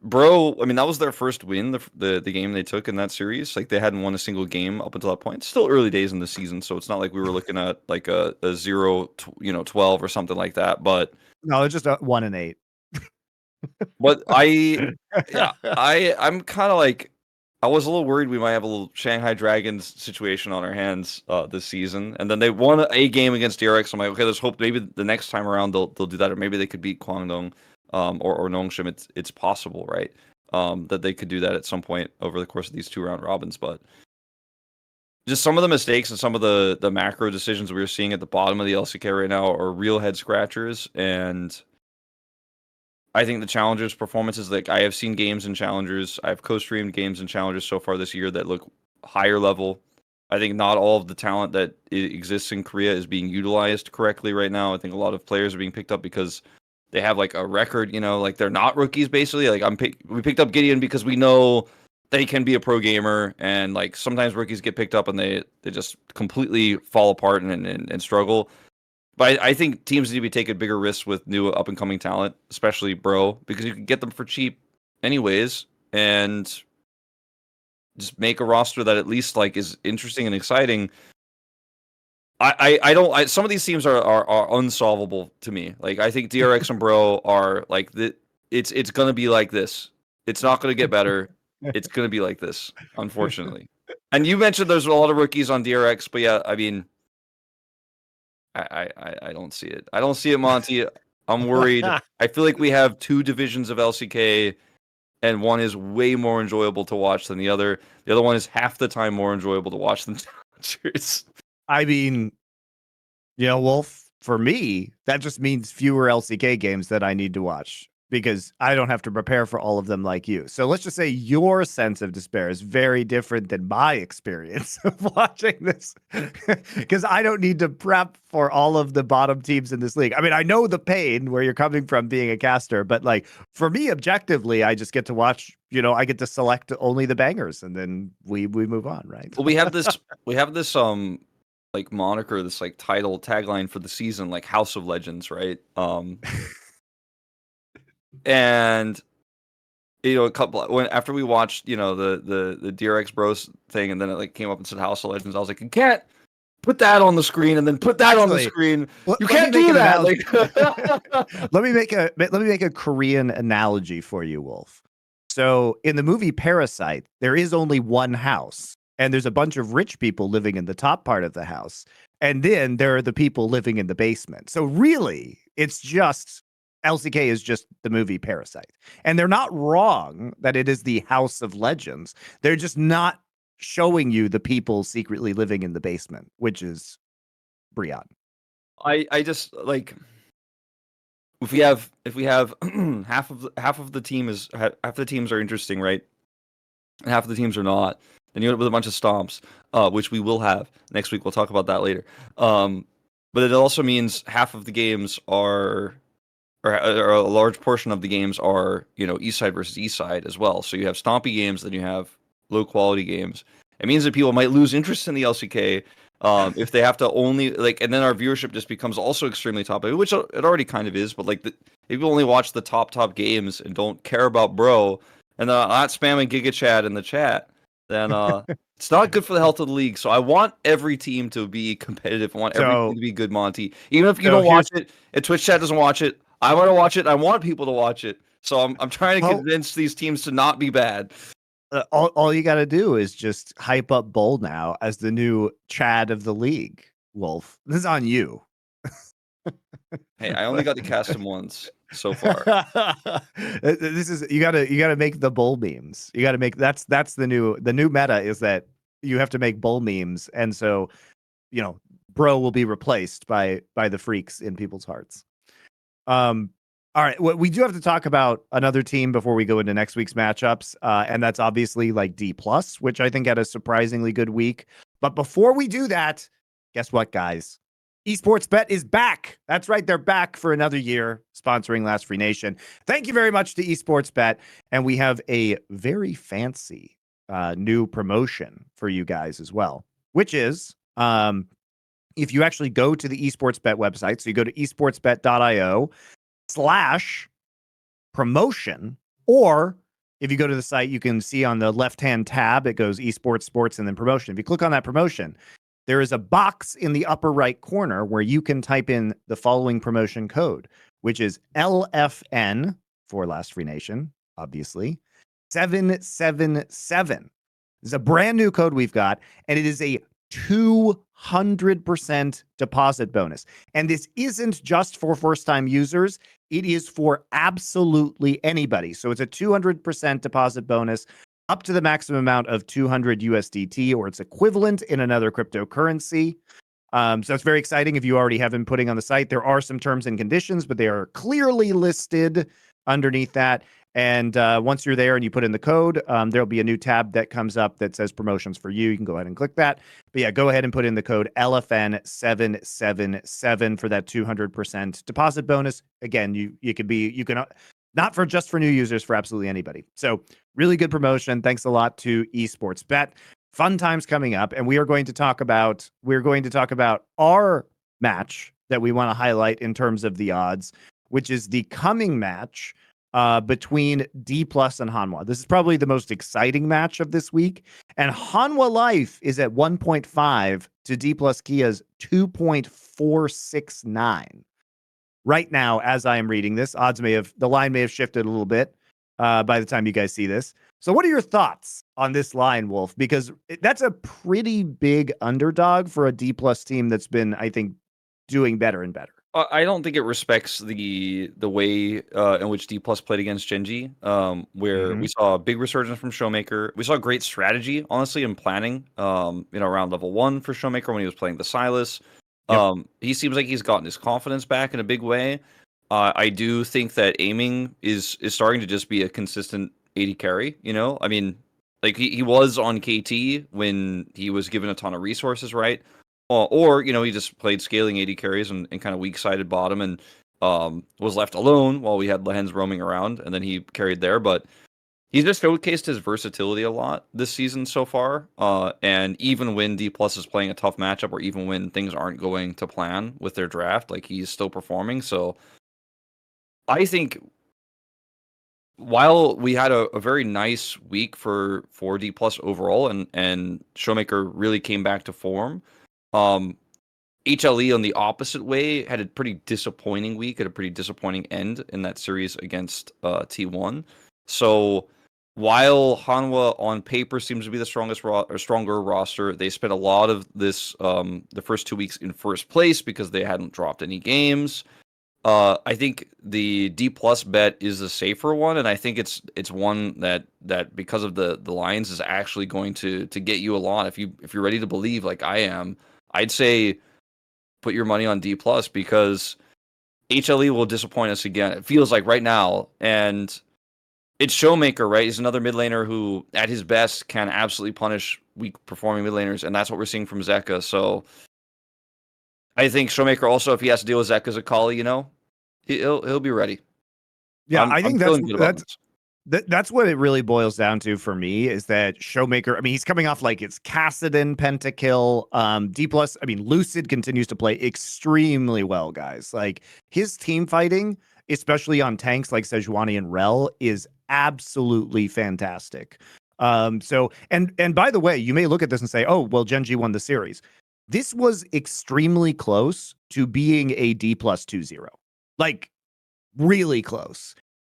Bro, I mean, that was their first win, the game they took in that series. Like, they hadn't won a single game up until that point. It's still early days in the season, so it's not like we were looking at like a 0-12 or something like that. But No, it's just a 1-8. But I'm kind of like, I was a little worried we might have a little Shanghai Dragons situation on our hands this season, and then they won a game against DRX. I'm like, okay, let's hope maybe the next time around they'll do that, or maybe they could beat Kwangdong or Nongshim. It's possible, right? That they could do that at some point over the course of these 2 round robins, but just some of the mistakes and some of the macro decisions we were seeing at the bottom of the LCK right now are real head scratchers. And I think the Challengers performances, like, I have seen games in Challengers, I've co-streamed games in Challengers so far this year that look higher level. I think not all of the talent that exists in Korea is being utilized correctly right now. I think a lot of players are being picked up because they have like a record, like they're not rookies basically. Like, we picked up Gideon because we know that he can be a pro gamer, and like sometimes rookies get picked up and they just completely fall apart and struggle. But I think teams need to be taking bigger risks with new up and coming talent, especially Bro, because you can get them for cheap anyways, and just make a roster that at least like is interesting and exciting. I don't. Some of these teams are unsolvable to me. Like, I think DRX and Bro are like it's gonna be like this. It's not gonna get better. It's gonna be like this, unfortunately. And you mentioned there's a lot of rookies on DRX, but yeah, I mean, I don't see it. I don't see it, Monty. I'm worried. I feel like we have 2 divisions of LCK, and one is way more enjoyable to watch than the other. The other one is half the time more enjoyable to watch than Challengers. I mean, Wolf, for me, that just means fewer LCK games that I need to watch because I don't have to prepare for all of them like you. So let's just say your sense of despair is very different than my experience of watching this because I don't need to prep for all of the bottom teams in this league. I mean, I know the pain where you're coming from being a caster, but like for me, objectively, I just get to watch, I get to select only the bangers and then we move on, right? Well, we have this like moniker, this like title tagline for the season, like House of Legends, right? And a couple after we watched, the DRX Bros thing, and then it like came up and said House of Legends. I was like, you can't put that on the screen and then put that on the screen. You can't do that. Like, let me make a Korean analogy for you, Wolf. So in the movie Parasite, there is only one house, and there's a bunch of rich people living in the top part of the house, and then there are the people living in the basement. So really, it's just LCK is just the movie Parasite. And they're not wrong that it is the House of Legends. They're just not showing you the people secretly living in the basement, which is Breon. I just like, if we have half of the teams are interesting, right? And half of the teams are not. Then you end up with a bunch of stomps, which we will have next week. We'll talk about that later. But it also means half of the games are, or a large portion of the games are, Eastside versus Eastside as well. So you have stompy games, then you have low quality games. It means that people might lose interest in the LCK If they have to only like, and then our viewership just becomes also extremely top, which it already kind of is. But like, if you only watch the top games and don't care about bro, and not spamming Giga Chat in the chat, then it's not good for the health of the league. So I want every team to be competitive. I want every team So to be good, Monty. Even if you so don't watch here's it, and Twitch chat doesn't watch it, I want to watch it. I want people to watch it. So I'm trying to well, convince these teams to not be bad. all you got to do is just hype up Bull now as the new Chad of the league, Wolf. This is on you. Hey, I only got to cast him once so far. This is you gotta make the Bull memes. You gotta make that's the new meta is that you have to make Bull memes, and so bro will be replaced by the freaks in people's hearts. All right, well, we do have to talk about another team before we go into next week's matchups, and that's obviously like Dplus, which I think had a surprisingly good week. But before we do that, guess what, guys? Esports Bet is back. That's right, they're back for another year, sponsoring Last Free Nation. Thank you very much to Esports Bet, and we have a very fancy new promotion for you guys as well, which is if you actually go to the Esports Bet website, so you go to esportsbet.io/promotion, or if you go to the site, you can see on the left-hand tab, it goes esports, sports, and then promotion. If you click on that promotion, there is a box in the upper right corner where you can type in the following promotion code, which is LFN for Last Free Nation, obviously, 777. This is a brand new code we've got, and it is a 200% deposit bonus. And this isn't just for first-time users. It is for absolutely anybody. So it's a 200% deposit bonus up to the maximum amount of 200 USDT or its equivalent in another cryptocurrency. So it's very exciting if you already have been putting on the site. There are some terms and conditions, but they are clearly listed underneath that. And once you're there and you put in the code, there'll be a new tab that comes up that says promotions for you. You can go ahead and click that. But yeah, go ahead and put in the code LFN777 for that 200% deposit bonus. Again, you can not for just for new users, for absolutely anybody. So really good promotion. Thanks a lot to Esports Bet. Fun times coming up, and we're going to talk about our match that we want to highlight in terms of the odds, which is the coming match between Dplus and Hanwha. This is probably the most exciting match of this week. And Hanwha Life is at 1.5 to Dplus Kia's 2.469. Right now, as I am reading this, the line may have shifted a little bit by the time you guys see this. So what are your thoughts on this line, Wolf? Because that's a pretty big underdog for a Dplus team that's been, I think, doing better and better. I don't think it respects the way in which Dplus played against Genji, where we saw a big resurgence from Showmaker. We saw great strategy, honestly, in planning. Around level 1 for Showmaker when he was playing the Silas. He seems like he's gotten his confidence back in a big way. I do think that aiming is starting to just be a consistent AD carry. I mean, like he was on KT when he was given a ton of resources, right? Or he just played scaling AD carries and kind of weak-sided bottom and was left alone while we had Lehens roaming around, and then he carried there. But he's just showcased his versatility a lot this season so far. And even when Dplus is playing a tough matchup, or even when things aren't going to plan with their draft, like he's still performing. So I think while we had a very nice week for Dplus overall, and Showmaker really came back to form, HLE on the opposite way had a pretty disappointing week, had a pretty disappointing end in that series against T1. So while Hanwha on paper seems to be the stronger roster, they spent a lot of this the first 2 weeks in first place because they hadn't dropped any games. I think the Dplus bet is the safer one, and I think it's one that because of the lines is actually going to get you a lot. If you're ready to believe like I am, I'd say put your money on Dplus because HLE will disappoint us again. It feels like right now, and it's Showmaker, right? He's another mid laner who, at his best, can absolutely punish weak performing mid laners, and that's what we're seeing from Zeka. So I think Showmaker also, if he has to deal with Zeka as a Akali, he'll be ready. Yeah, I think that's That's what it really boils down to for me is that Showmaker. I mean, he's coming off like it's Kassadin pentakill. Dplus. I mean, Lucid continues to play extremely well, guys. Like his team fighting, especially on tanks like Sejuani and Rel, is absolutely fantastic. So and by the way, you may look at this and say, oh, well, Gen G won the series. This was extremely close to being a D plus 2-0. Like really close.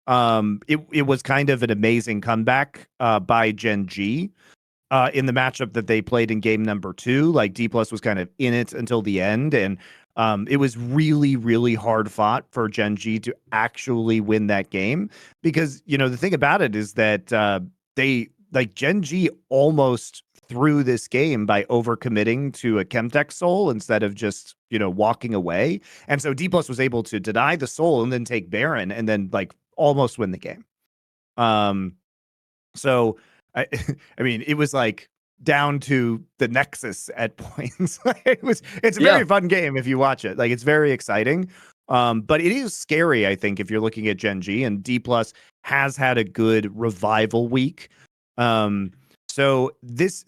It was kind of an amazing comeback by Gen G in the matchup that they played in game number 2. Like Dplus was kind of in it until the end, and it was really, really hard fought for Gen G to actually win that game because the thing about it is that they like Gen G almost threw this game by overcommitting to a Chemtech soul instead of just walking away, and so Dplus was able to deny the soul and then take Baron and then like almost win the game. So I I mean it was like down to the Nexus at points. It's a very fun game if you watch it. Like it's very exciting. But it is scary, I think, if you're looking at Gen G, and Dplus has had a good revival week. So this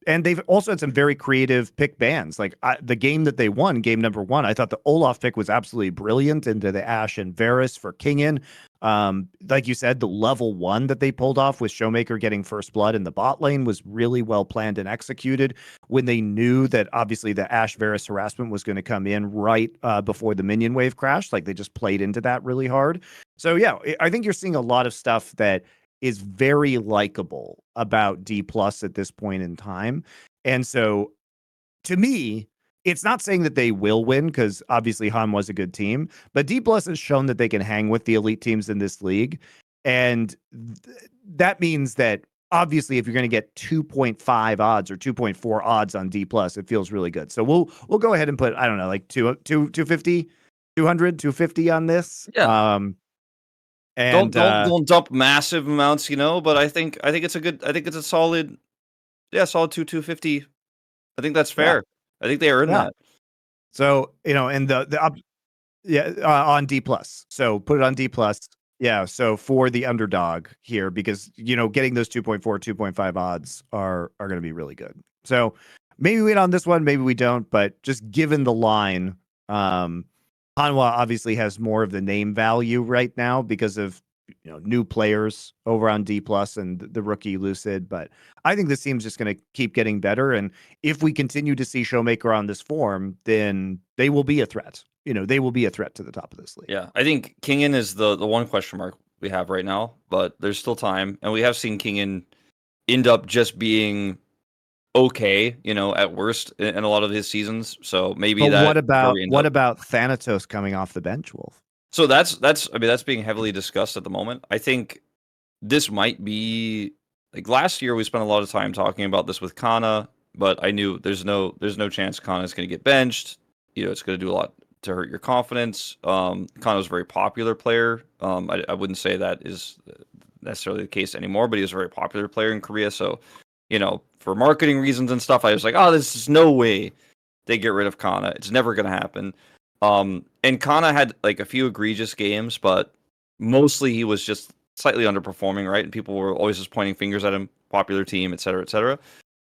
and they've also had some very creative pick bans. Like the game that they won, game number 1, I thought the Olaf pick was absolutely brilliant into the Ashe and Varus for Kingin. Like you said, the level 1 that they pulled off with Showmaker getting first blood in the bot lane was really well planned and executed when they knew that obviously the Ashe Varus harassment was going to come in right before the minion wave crashed. Like they just played into that really hard. So yeah, I think you're seeing a lot of stuff that is very likable about Dplus at this point in time. And so to me, it's not saying that they will win because obviously Han was a good team, but Dplus has shown that they can hang with the elite teams in this league. And that means that obviously if you're going to get 2.5 odds or 2.4 odds on Dplus, it feels really good. So we'll go ahead and put, I don't know, like 250, 200, 250 on this. Yeah. And don't dump massive amounts, but I think it's a solid, solid 250. I think that's fair. I think they earned that. So, and on Dplus. So put it on Dplus. Yeah. So for the underdog here, because, getting those 2.4, 2.5 odds are going to be really good. So maybe we win on this one, maybe we don't, but just given the line, Hanwha obviously has more of the name value right now because of new players over on Dplus and the rookie Lucid. But I think this team's just going to keep getting better. And if we continue to see Showmaker on this form, then they will be a threat. They will be a threat to the top of this league. Yeah, I think Kingin is the one question mark we have right now, but there's still time. And we have seen Kingin end up just being okay, at worst in a lot of his seasons. So maybe what about Thanatos coming off the bench, Wolf? So that's being heavily discussed at the moment. I think this might be like last year we spent a lot of time talking about this with Kana, but I knew there's no chance Kana's going to get benched. It's going to do a lot to hurt your confidence. Kana's a very popular player. I wouldn't say that is necessarily the case anymore, but he was a very popular player in Korea. So, for marketing reasons and stuff, I was like, oh, this is no way they get rid of Kana. It's never going to happen. And Kana had like a few egregious games, but mostly he was just slightly underperforming, right? And people were always just pointing fingers at him, popular team, et cetera, et cetera.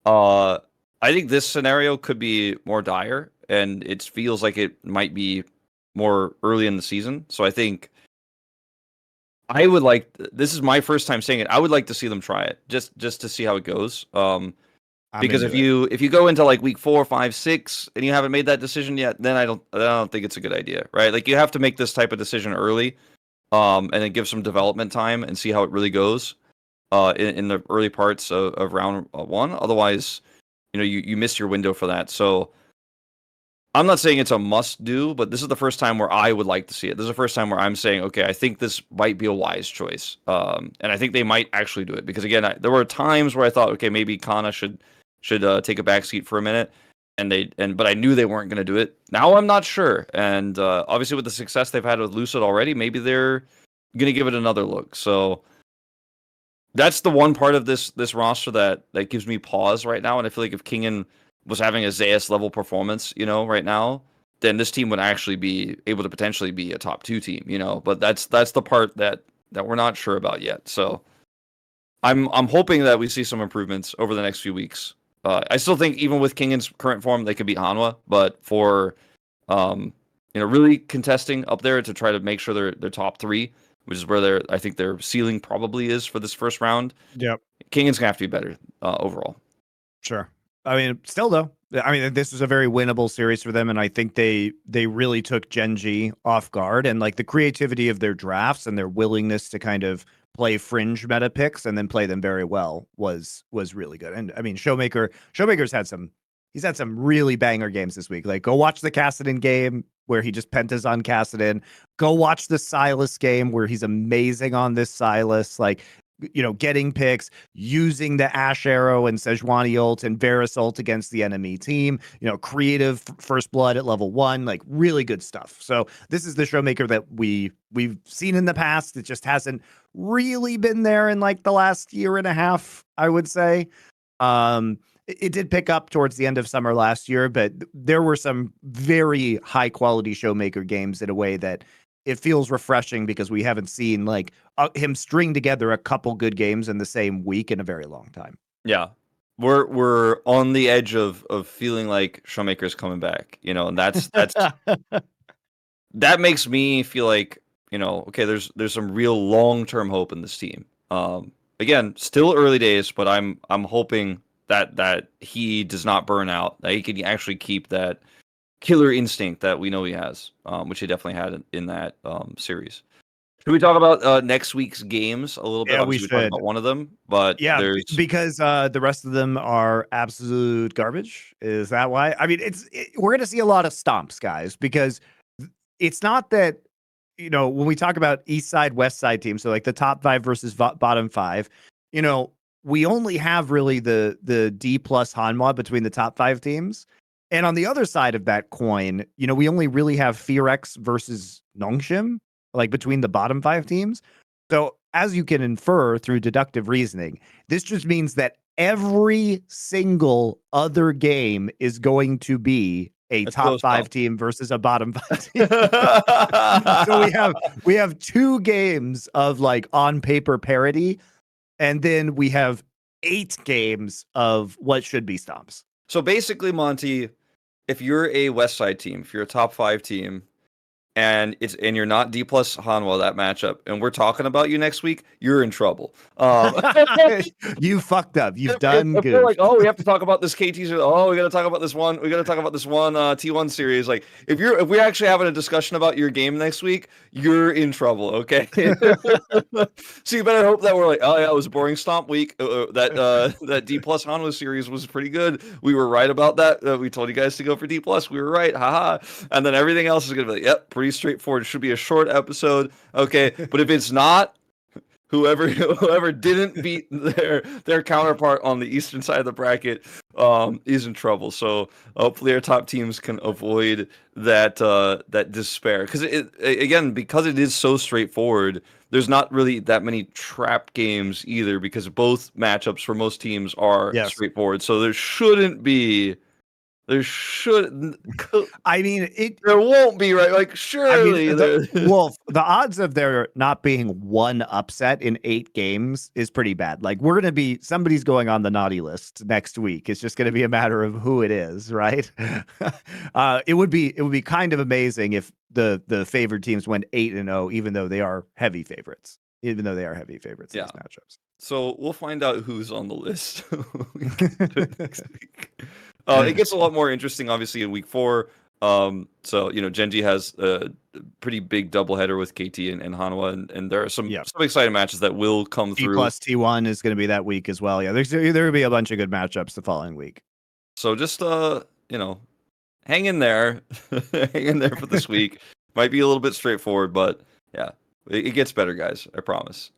I think this scenario could be more dire, and it feels like it might be more early in the season. So I think I would like, this is my first time saying it, I would like to see them try it just to see how it goes. Because if you go into like week 4, 5, 6 and you haven't made that decision yet, then I don't think it's a good idea, right? Like you have to make this type of decision early, and then give some development time and see how it really goes in the early parts of round 1. Otherwise, you miss your window for that. So I'm not saying it's a must do, but this is the first time where I would like to see it. This is the first time where I'm saying, okay, I think this might be a wise choice. And I think they might actually do it because again, there were times where I thought, okay, maybe Kana should take a backseat for a minute, but I knew they weren't going to do it. Now I'm not sure, and obviously with the success they've had with Lucid already, maybe they're going to give it another look. So that's the one part of this roster that gives me pause right now, and I feel like if Kingin was having a Zeus level performance, right now, then this team would actually be able to potentially be a top 2 team, But that's the part that we're not sure about yet. So I'm hoping that we see some improvements over the next few weeks. I still think even with Kingan's current form, they could beat Hanwha, but for really contesting up there to try to make sure they're top 3, which is where I think their ceiling probably is for this first round. Yep. Kingan's gonna have to be better overall. Sure. I mean, still though, I mean, this was a very winnable series for them, and I think they really took Gen.G off guard, and like the creativity of their drafts and their willingness to kind of play fringe meta picks and then play them very well was really good. And I mean, Showmaker's had some really banger games this week. Like, go watch the Kassadin game where he just pentas on Kassadin. Go watch the Silas game where he's amazing on this Silas. Like, getting picks, using the Ash Arrow and Sejuani ult and Varus ult against the enemy team, creative first blood at level 1, like really good stuff. So this is the Showmaker that we've seen in the past. It just hasn't really been there in like the last year and a half, I would say. It did pick up towards the end of summer last year, but there were some very high quality Showmaker games in a way that it feels refreshing because we haven't seen like him string together a couple good games in the same week in a very long time. Yeah, we're on the edge of feeling like Showmaker's coming back, and that's that makes me feel like okay, there's some real long-term hope in this team. Again, still early days, but I'm hoping that he does not burn out, that he can actually keep that killer instinct that we know he has, which he definitely had in that series. Should we talk about next week's games a little bit? Yeah, Obviously, we talked about one of them, but yeah, because the rest of them are absolute garbage. Is that why? I mean, we're going to see a lot of stomps, guys, because it's not that, when we talk about Eastside, Westside teams, so like the top 5 versus bottom 5, we only have really the Dplus Hanwha between the top 5 teams. And on the other side of that coin, we only really have Fearex versus Nongshim, like between the bottom 5 teams. So as you can infer through deductive reasoning, this just means that every single other game is going to be a top 5 team versus a bottom 5 team. So we have 2 games of like on paper parity, and then we have 8 games of what should be stomps. So basically, Monte, if you're a Westside team, if you're a top 5 team, and you're not Dplus Hanwha, that matchup, and we're talking about you next week, you're in trouble. You fucked up. You've done good. We're like, we have to talk about this KT. We got to talk about this one. We got to talk about this one T1 series. Like, if we're actually having a discussion about your game next week, you're in trouble. Okay. So you better hope that we're like, oh yeah, it was a boring stomp week. That Dplus Hanwha series was pretty good. We were right about that. We told you guys to go for Dplus. We were right. Haha. And then everything else is gonna be like, yep, pretty straightforward. It should be a short episode. Okay. But if it's not, whoever didn't beat their counterpart on the eastern side of the bracket is in trouble. So hopefully our top teams can avoid that despair, because because it is so straightforward, there's not really that many trap games either, because both matchups for most teams are straightforward. So there shouldn't be. There should. I mean, there won't be, right? Like, surely. I mean, Wolf, the odds of there not being one upset in 8 games is pretty bad. Like, somebody's going on the naughty list next week. It's just going to be a matter of who it is, right? It would be kind of amazing if the favored teams went 8-0, even though they are heavy favorites. In these matchups. So we'll find out who's on the list next week. It gets a lot more interesting, obviously, in week 4. So Gen.G has a pretty big doubleheader with KT and Hanwha, and there are some exciting matches that will come through. Plus T1 is going to be that week as well. Yeah, there will be a bunch of good matchups the following week. So just hang in there, hang in there for this week. Might be a little bit straightforward, but yeah, it gets better, guys. I promise.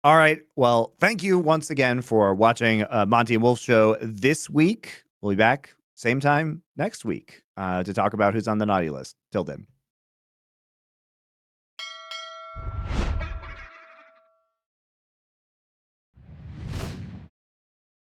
All right. Well, thank you once again for watching Monte and Wolf Show this week. We'll be back same time next week to talk about who's on the naughty list. Till then.